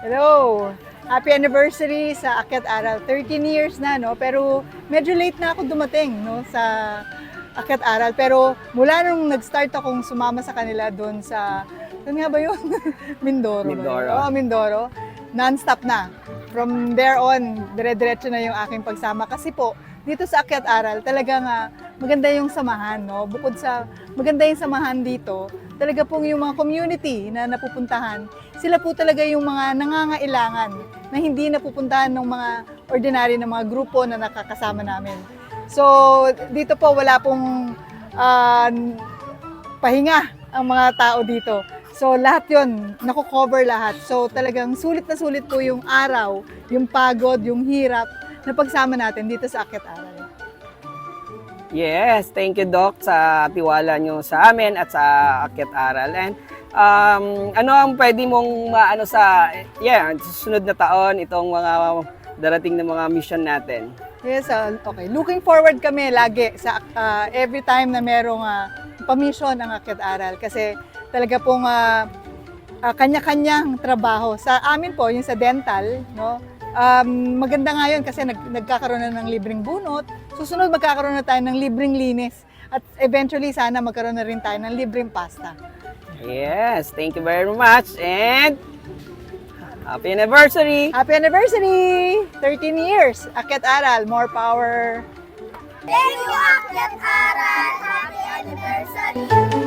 Hello! Happy anniversary sa Akyat Aral. 13 years na, no? Pero medyo late na ako dumating, no? Sa Akyat Aral. Pero mula nung nag-start akong sumama sa kanila doon sa, saan nga ba yun? Mindoro. Mindoro. Oo, Mindoro. Non-stop na. From there on, dire-diretso na yung aking pagsama. Kasi po, dito sa Akyat Aral, talagang maganda yung samahan, no? Bukod sa maganda yung samahan dito, talaga pong yung mga community na napupuntahan, sila po talaga yung mga nangangailangan na hindi napupuntahan ng mga ordinary na mga grupo na nakakasama namin. So, dito po wala pong pahinga ang mga tao dito. So, lahat yon nakukover lahat. So, talagang sulit na sulit po yung araw, yung pagod, yung hirap na pagsama natin dito sa Akyat Aral. Yes, thank you Doc sa tiwala nyo sa amin at sa Akyat Aral. And ano ang pwede mong maano sa susunod na taon itong mga darating na mga mission natin? Yes, okay. Looking forward kami lagi sa every time na merong pamisyon ang Akyat Aral kasi talaga pong kanya-kanyang trabaho. Sa amin po, yung sa dental, no? Maganda nga yun kasi nagkakaroon na ng libreng bunot. Susunod magkakaroon na tayo ng libreng linis. At eventually sana magkaroon na rin tayo ng libreng pasta. Yes, thank you very much and happy anniversary! Happy anniversary! 13 years! Akyat Aral, more power! Thank you, Akyat Aral! Happy anniversary!